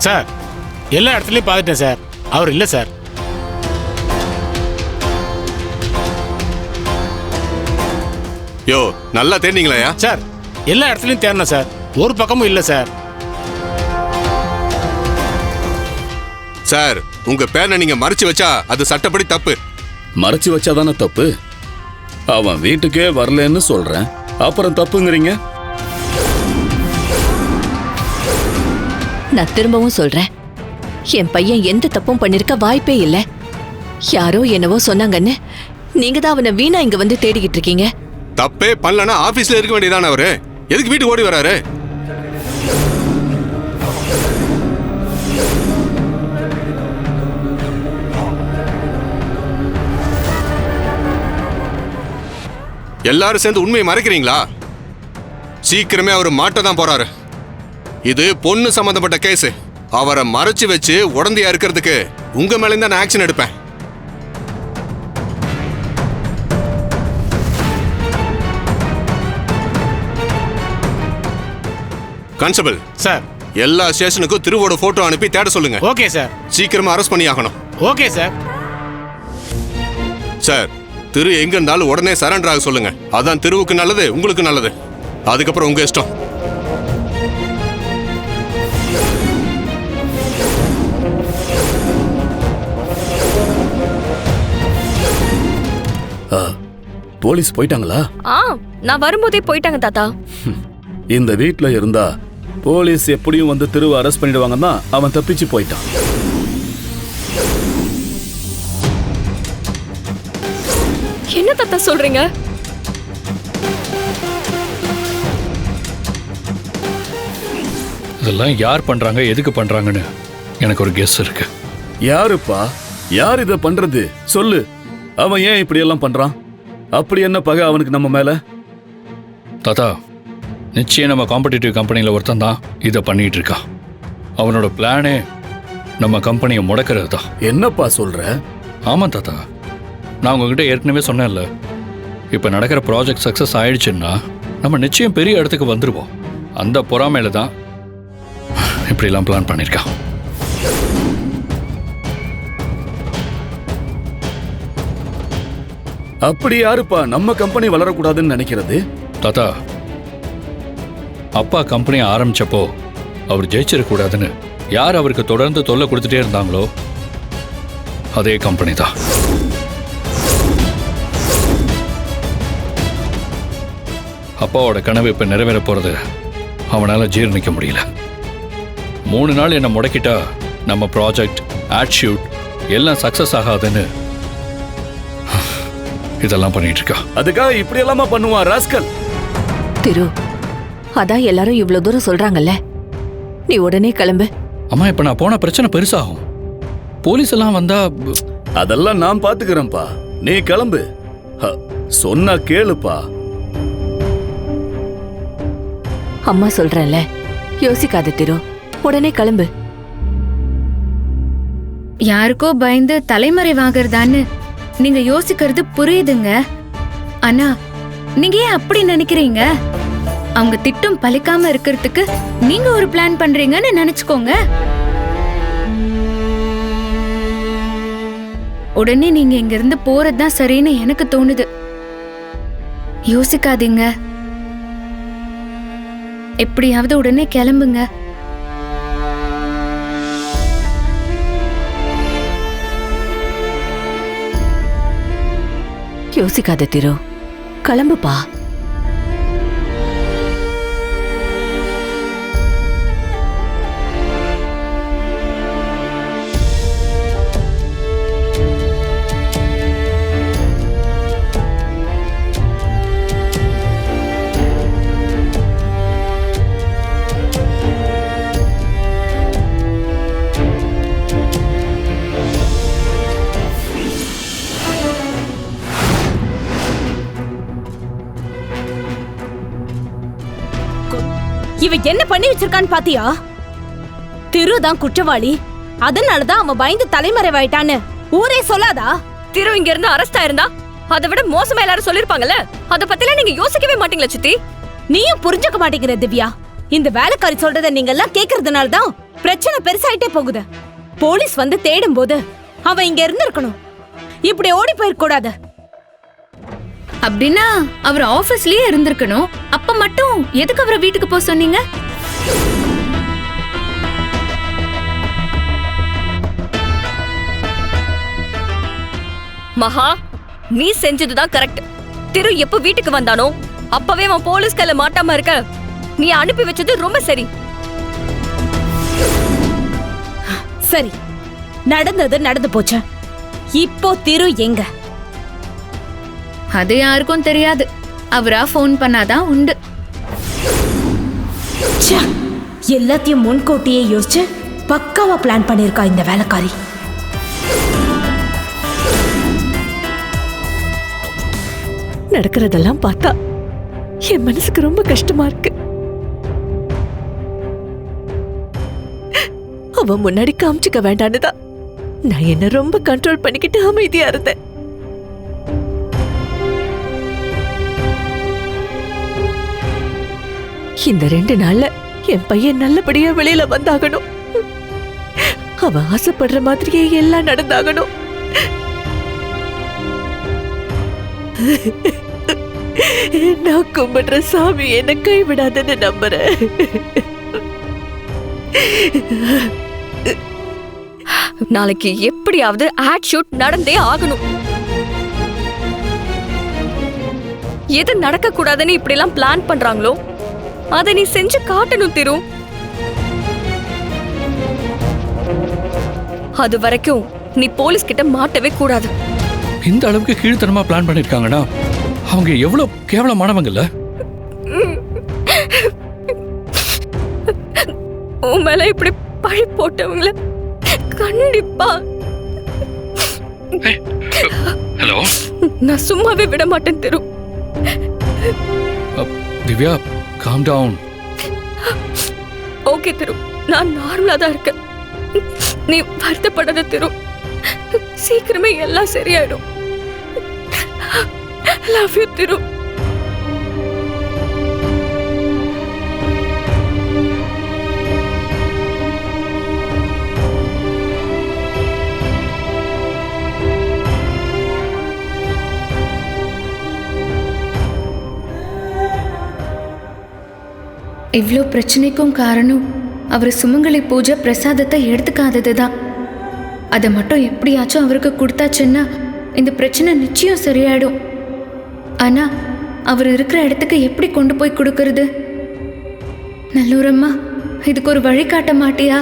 Sir எல்லா இடத்துலையும் பார்த்துட்டேன் சார், அவர் இல்லை சார். யோ நல்லா தேடிங்களா சார்? எல்லா இடத்துலையும் தேடணும் சார், ஒரு பக்கமும் இல்லை சார். சார் உங்க பேரை நீங்க மறைச்சு வச்சா அது சட்டப்படி தப்பு. மறைச்சு வச்சாதானே தப்பு? அவன் வீட்டுக்கே வரலன்னு சொல்றேன், அப்புறம் தப்புங்கிறீங்க? நான் திரும்பவும் சொல்றேன், என் பையன் எந்த தப்பும் பண்ணிருக்க வாய்ப்பே இல்லை. யாரோ என்னவோ சொன்னாங்கன்னு நீங்க தான் அவனை வீணா இங்க வந்து தேடிக்கிட்டு இருக்கீங்க. தப்பே பண்ணலன்னா ஆபீஸ்ல இருக்க வேண்டியதானே அவரு, எதுக்கு வீட்டுக்கு ஓடி வராரு? எல்லாரும் சேர்ந்து உண்மையை மறைக்கிறீங்களா? சீக்கிரமே அவர் மாட்ட தான் போறாரு. இது பொண்ணு சம்பந்தப்பட்ட கேஸ். அவரை மறைச்சு வச்சு உடந்தையா இருக்கிறதுக்கு உங்க மேல தான் நான் ஆக்ஷன் எடுப்பேன். Constable sir. எல்லா ஸ்டேஷனுக்கும் திருவோட போட்டோ அனுப்பி தேட சொல்லுங்க. Okay sir. சீக்கிரமா அரெஸ்ட் பண்ணி ஆகணும். Okay sir. சார் திரு எங்க இருந்தாலும் உடனே சரண்டர் ஆக சொல்லுங்க. அதான் திருவுக்கு நல்லது, உங்களுக்கு நல்லது. அதுக்கப்புறம் உங்க இஷ்டம். போலீஸ் போயிட்டாங்களா? நான் வரும்போதே போயிட்டாங்க தாத்தா. இந்த வீட்ல இருந்தா போலீஸ் எப்படியும் வந்து திருவை அரெஸ்ட் பண்ணிடுவாங்கன்னா அவன் தப்பிச்சு போயிட்டான். என்ன தாத்தா சொல்றீங்க? இதெல்லாம் யார் பண்றாங்க, எதுக்கு பண்றாங்கன்னு எனக்கு ஒரு கெஸ் இருக்கு. யாருப்பா? யார் இத பண்றது சொல்லு. அவன் ஏன் இப்படி எல்லாம் பண்றான்? அப்படி என்ன பகை அவனுக்கு நம்ம மேல? தாத்தா நிச்சயம் நம்ம காம்படிட்டிவ் கம்பெனியில் ஒருத்தன் தான் இதை பண்ணிட்டு இருக்கான். அவனோட பிளானே நம்ம கம்பெனியை முடக்கிறது தான். என்னப்பா சொல்ற? ஆமாம் தாத்தா, நான் உங்ககிட்ட ஏற்கனவே சொன்னேன்ல, இப்போ நடக்கிற ப்ராஜெக்ட் சக்ஸஸ் ஆயிடுச்சுன்னா நம்ம நிச்சயம் பெரிய இடத்துக்கு வந்துடுவோம். அந்த பொறாமையில தான் இப்படிலாம் பிளான் பண்ணியிருக்கான். அப்படி யாருப்பா நம்ம கம்பெனி வளரக்கூடாதுன்னு நினைக்கிறது? தாத்தா, அப்பா கம்பெனி ஆரம்பிச்சப்போ அவர் ஜெயிச்சிடக்கூடாதுன்னு யார் அவருக்கு தொடர்ந்து தொல்லை கொடுத்துட்டே இருந்தாங்களோ அதே கம்பெனி தான். அப்பாவோட கனவு இப்ப நிறைவேற போறது அவனால ஜீர்ணிக்க முடியல. 3 நாள் என்ன முடக்கிட்டா நம்ம ப்ராஜெக்ட், ஆட் ஷூட் எல்லாம் சக்சஸ் ஆகாதுன்னு இதெல்லாம் பண்ணிட்டு இருக்கா. அதுக்காக இப்படி எல்லாமா பண்ணுவான் ராஸ்கல்? திரு, அதான் எல்லாரும் இவ்வளவு தூரம் சொல்றாங்கல்ல, நீ உடனே கிளம்பு. அம்மா, இப்ப நான் போன பிரச்சனை பெருசாகும். போலீஸ் எல்லாம் வந்தா அதெல்லாம் நான் பாத்துக்கிறேன்ப்பா, நீ கிளம்பு. சொன்னா கேளுப்பா. அம்மா சொல்றேன்ல, யோசிக்காத திரு, உடனே கிளம்பு. யாருக்கோ பயந்து தலைமறைவாகிறதான்னு நீங்க யோசிக்கிறது புரியுதுங்க. ஆனா நீங்க ஏன் அப்படி நினைக்கிறீங்க? அவங்க திட்டம் பலிக்காம இருக்கிறதுக்கு நீங்க ஒரு பிளான் பண்றீங்கன்னு நினைச்சுக்கோங்க. உடனே நீங்க இங்க இருந்து போறதுதான் சரின்னு எனக்கு தோணுது. யோசிக்காதீங்க, எப்படியாவது உடனே கிளம்புங்க. யோசிக்காத திரு, கிளம்புப்பா. இவன் என்ன பண்ணி வச்சிருக்கான்னு பாத்தியா? திரு தான் குற்றவாளி, அதனாலதான் அவன் பயந்து தலைமறைவாயிட்டான்னு ஊரே சொல்லாதா? திரு இங்க இருந்து அரெஸ்ட் ஆயிருந்தா அதை விட மோசமா எல்லாரும் சொல்லிருப்பாங்கல்ல. அத பத்திலாம் நீங்க யோசிக்கவே மாட்டீங்களா சித்தி? நீயும் புரிஞ்சுக்க மாட்டேங்கிற திவ்யா. இந்த வேலைக்காரி சொல்றத நீங்க எல்லாம் கேக்குறதுனால தான் பிரச்சனை பெருசாயிட்டே போகுது. போலீஸ் வந்து தேடும் போது அவன் இங்க இருந்திருக்கணும், இப்படி ஓடி போயிருக்க கூடாது. அப்படின்னா அவர் ஆபீஸ்லயே இருந்திருக்கணும். அப்ப மட்டும் எதுக்கு அவரை வீட்டுக்கு போக சொன்னீங்க? மகா, நீ செஞ்சதுதான் கரெக்ட். திரு எப்ப வீட்டுக்கு வந்தானோ அப்பவே அவன் போலீஸ் கையில மாட்டாம இருக்க நீ அனுப்பி வச்சது ரொம்ப சரி. சரி, நடந்தது நடந்து போச்சு. இப்போ திரு எங்க? அது யாருக்கும் தெரியாது. அவரா ஃபோன் பண்ணாதான் உண்டு. ச்சே, எல்லாத்தையும் முன்கூட்டியே யோசிச்சு பக்காவா பிளான் பண்ணிருக்கா இந்த வேலைக்காரி. நடக்கிறதெல்லாம் பார்த்தா என் மனசுக்கு ரொம்ப கஷ்டமா இருக்கு. அவ முன்னாடி காமிச்சுக்க வேண்டான்னுதான் நான் என்ன ரொம்ப கண்ட்ரோல் பண்ணிக்கிட்டு அமைதியா இருந்தேன். இந்த 2 நாள்ல என் பையன் நல்லபடியா வெளியில வந்தாகணும். அவ ஆசைப்படுற மாதிரியே எல்லாம் நடந்தாகணும். நான் கும்பிடுற சாமி என்ன கைவிடாதுன்னு நம்புறேன். நாளைக்கு எப்படியாவது ஆட் ஷூட் நடந்தே ஆகணும். எது நடக்க கூடாதுன்னு இப்படி எல்லாம் பிளான் பண்றாங்களோ அதை நீ செஞ்சு காட்டணும் திரு. அது வரைக்கும் நீ போலீஸ் கிட்ட மாட்டவே கூடாது. இந்த அளவுக்கு கீழ்த்தனமா பிளான் பண்ணிருக்காங்கன்னா அவங்க எவ்வளவு கேவலமானவங்கல்ல. உன் மேல இப்படி பழி போட்டவங்கள கண்டிப்பா ஹலோ, நான் சும்மாவே விட மாட்டேன் திரு. Divya, calm down. ஓகே திரு, நான் நார்மலா தான் இருக்கேன். நீ வருத்தப்படாத திரு, சீக்கிரமே எல்லாம் சரியாயிடும். லவ் யூ திரு. இவ்ளோ பிரச்சனைக்கும் காரணம் அவர் சுமங்கலி பூஜை பிரசாதத்தை எடுத்துக்காததுதான். அதை மட்டும் எப்படியாச்சும் அவருக்கு கொடுத்தாச்சுன்னா இந்த பிரச்சனை நிச்சயம் சரியாயிடும். ஆனா அவர் இருக்கிற இடத்துக்கு எப்படி கொண்டு போய் கொடுக்கறது? நல்லூரம்மா, இதுக்கு ஒரு வழி காட்ட மாட்டியா?